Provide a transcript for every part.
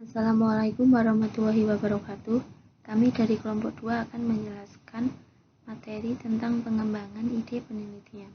Assalamualaikum warahmatullahi wabarakatuh. Kami dari kelompok 2 akan menjelaskan materi tentang pengembangan ide penelitian.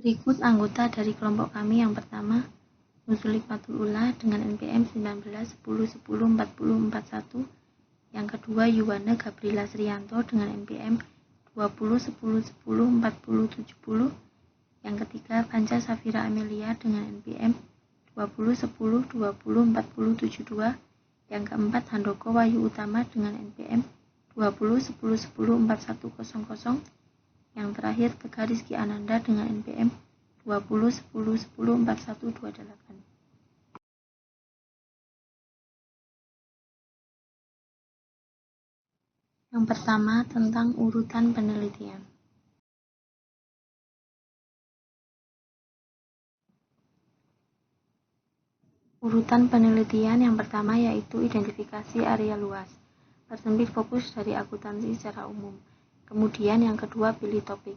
Berikut anggota dari kelompok kami. Yang pertama, Nuzul Hikmatul Ula dengan NPM 1910104041. Yang kedua, Yuwana Gabriela Srianto dengan NPM 2010104070. Yang ketiga, Panca Safira Amelia dengan NPM 2010204072. Yang keempat, Handoko Wahyu Utama dengan NPM 2010104100. Yang terakhir, Tegar Rizky Ananda dengan NPM 2010104128. Yang pertama, tentang urutan penelitian. Urutan penelitian yang pertama yaitu identifikasi area luas, persempit fokus dari akuntansi secara umum. Kemudian yang kedua, pilih topik,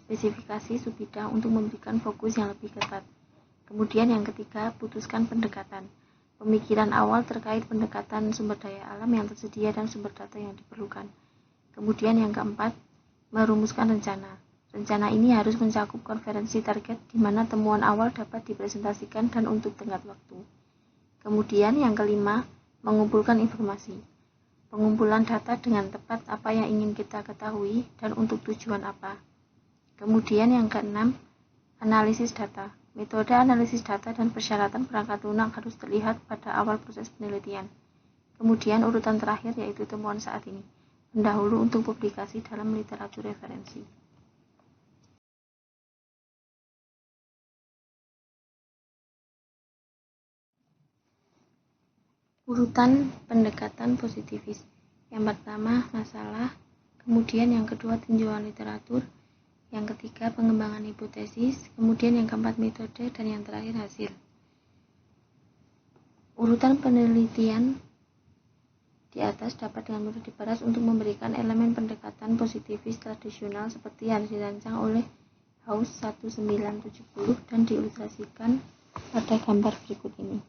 spesifikasi subbidang untuk memberikan fokus yang lebih ketat. Kemudian yang ketiga, putuskan pendekatan, pemikiran awal terkait pendekatan sumber daya alam yang tersedia dan sumber data yang diperlukan. Kemudian yang keempat, merumuskan rencana. Rencana ini harus mencakup konferensi target di mana temuan awal dapat dipresentasikan dan untuk tenggat waktu. Kemudian yang kelima, mengumpulkan informasi. Pengumpulan data dengan tepat apa yang ingin kita ketahui dan untuk tujuan apa. Kemudian yang keenam, analisis data. Metode analisis data dan persyaratan perangkat lunak harus terlihat pada awal proses penelitian. Kemudian urutan terakhir yaitu temuan saat ini. Pendahulu untuk publikasi dalam literatur referensi. Urutan pendekatan positifis. Yang pertama, masalah. Kemudian yang kedua, tinjauan literatur. Yang ketiga, pengembangan hipotesis. Kemudian yang keempat, metode. Dan yang terakhir, hasil. Urutan penelitian di atas dapat dengan mudah diperas untuk memberikan elemen pendekatan positifis tradisional seperti yang dirancang oleh Haus 1970 dan diilustrasikan pada gambar berikut ini.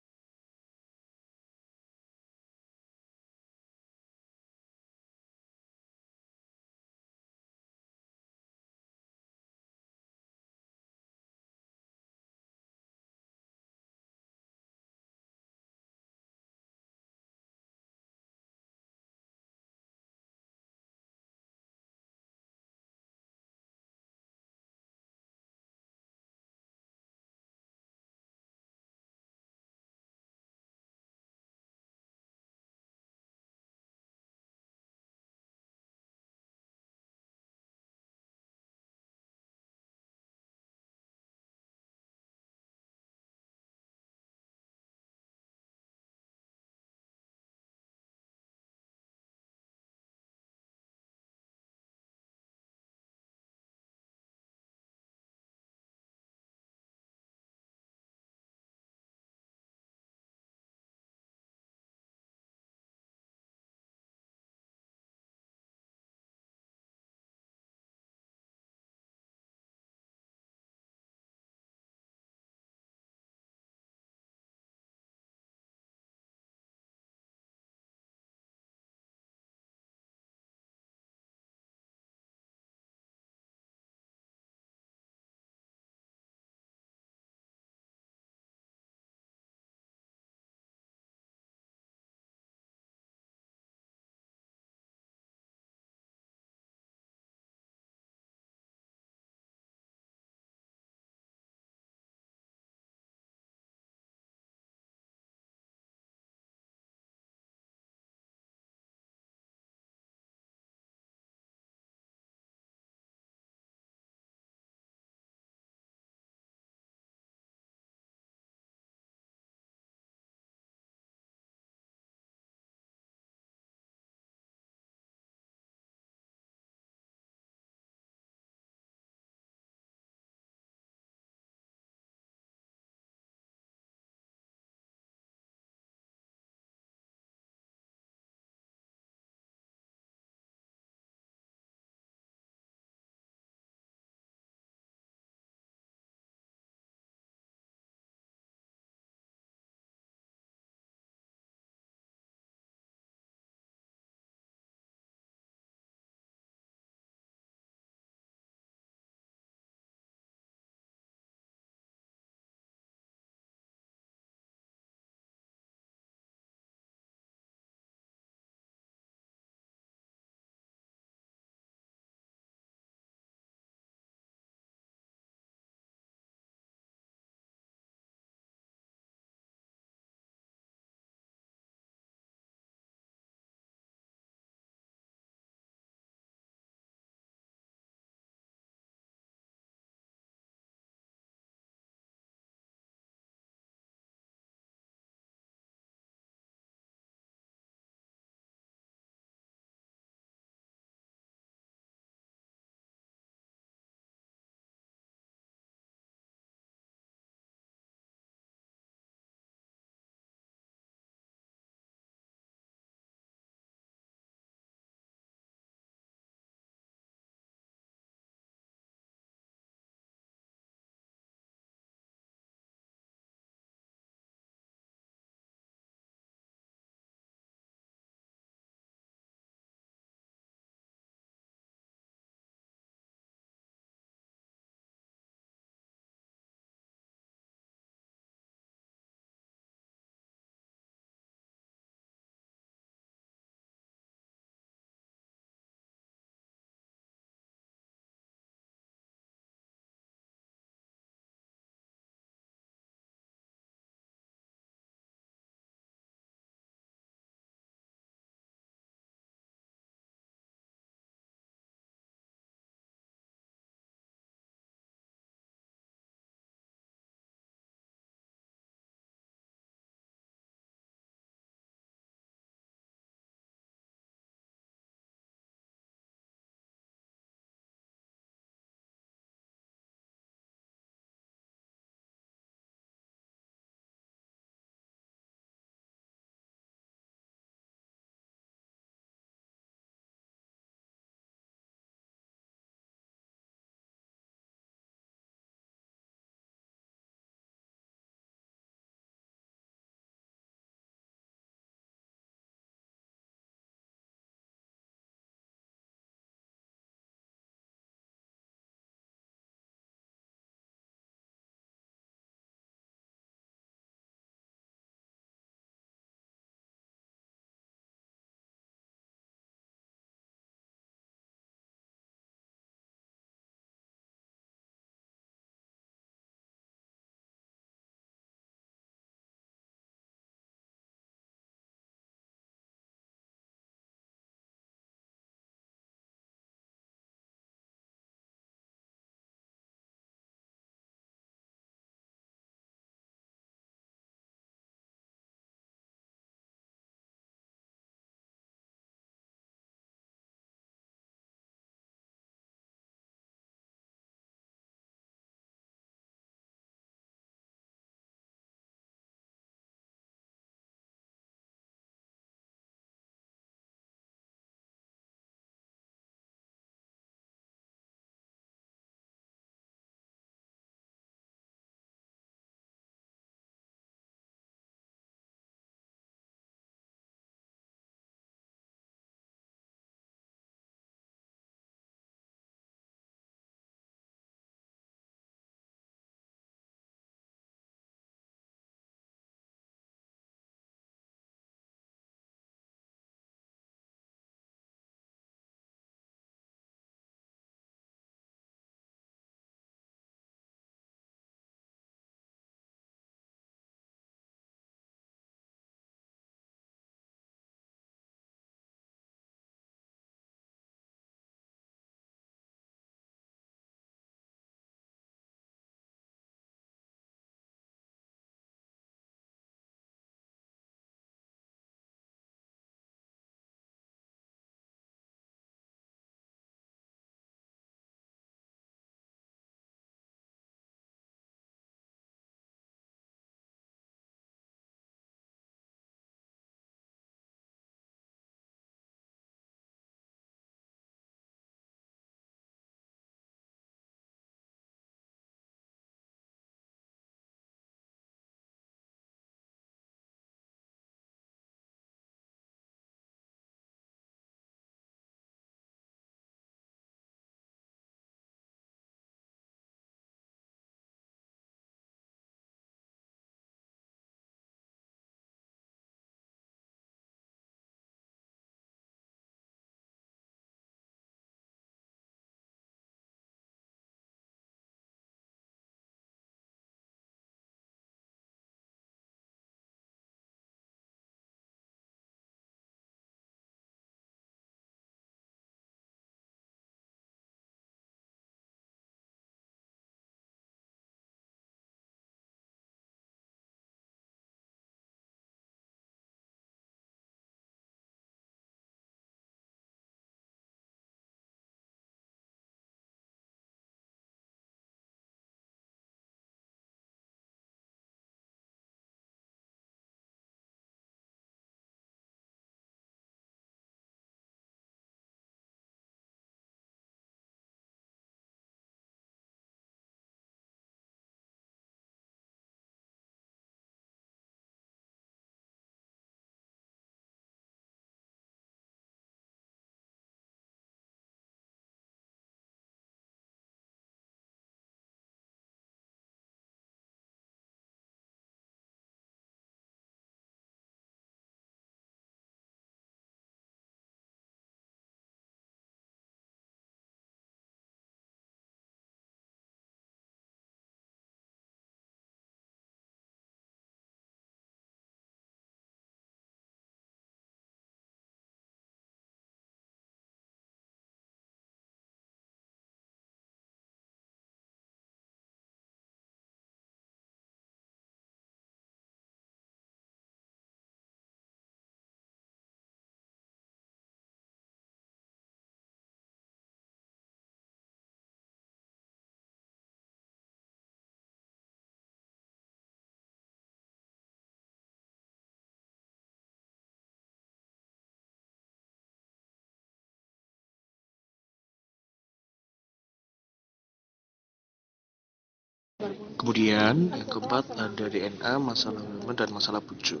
Kemudian yang keempat ada DNA, masalah manajemen, dan masalah bujur.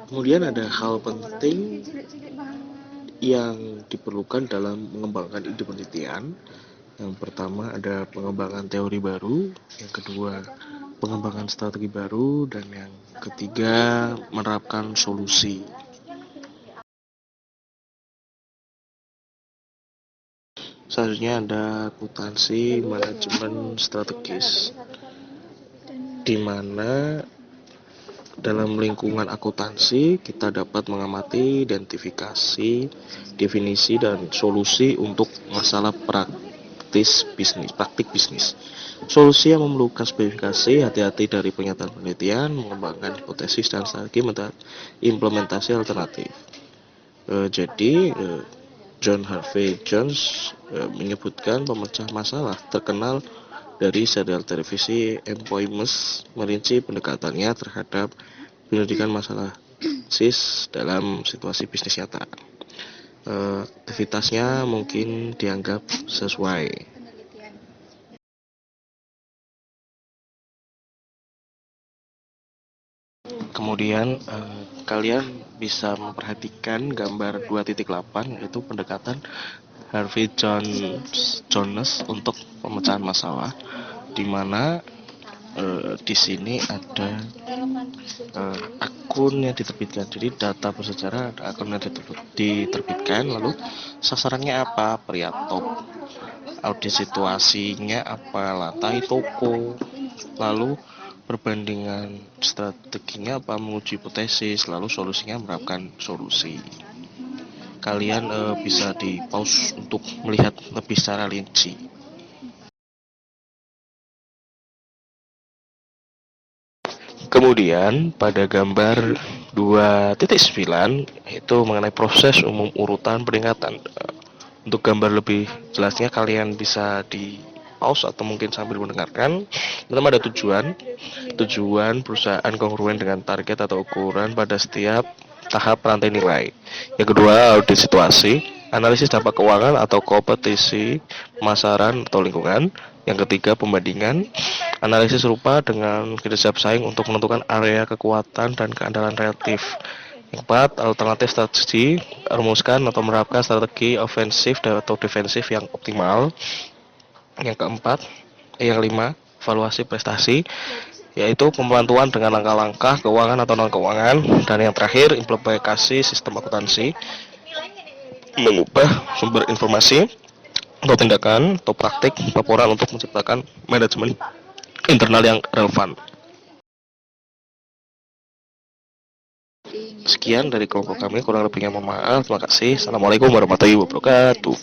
Kemudian ada hal penting yang diperlukan dalam mengembangkan ide penelitian. Yang pertama ada pengembangan teori baru, yang kedua pengembangan strategi baru, dan yang ketiga menerapkan solusi. Selanjutnya ada akuntansi manajemen strategis, di mana dalam lingkungan akuntansi kita dapat mengamati, identifikasi, definisi, dan solusi untuk masalah praktik bisnis. Solusi yang memerlukan spesifikasi, hati-hati dari pernyataan penelitian, mengembangkan hipotesis dan strategi implementasi alternatif. Jadi John Harvey Jones menyebutkan pemecah masalah terkenal dari serial televisi Eponymous merinci pendekatannya terhadap penyelidikan masalah bisnis dalam situasi bisnis nyata. Aktivitasnya mungkin dianggap sesuai. Kemudian kalian bisa memperhatikan gambar 2.8, yaitu pendekatan Harvey Jones untuk pemecahan masalah, di mana di sini ada akun yang diterbitkan. Jadi data bersejarah, ada akun yang diterbitkan, lalu sasarannya apa, pria top, audit situasinya apa, lantai toko, lalu perbandingan strateginya apa, menguji hipotesis, lalu solusinya menerapkan solusi. Kalian bisa di pause untuk melihat lebih secara rinci. Kemudian pada gambar 2.9 itu mengenai proses umum urutan peringatan. Untuk gambar lebih jelasnya kalian bisa di pause atau mungkin sambil mendengarkan. Pertama ada tujuan perusahaan kongruen dengan target atau ukuran pada setiap tahap rantai nilai. Yang kedua, audit situasi, analisis dampak keuangan atau kompetisi, pemasaran atau lingkungan. Yang ketiga, pembandingan, analisis serupa dengan kinerja pesaing untuk menentukan area kekuatan dan keandalan relatif. Yang keempat, alternatif strategi, rumuskan atau menerapkan strategi ofensif atau defensif yang optimal. Yang kelima, evaluasi prestasi, yaitu pemantauan dengan langkah-langkah keuangan atau non-keuangan. Dan yang terakhir, implementasi sistem akuntansi, mengubah sumber informasi atau tindakan atau praktik laporan untuk menciptakan manajemen internal yang relevan. Sekian dari kelompok kami, kurang lebihnya mohon maaf. Terima kasih. Assalamualaikum warahmatullahi wabarakatuh.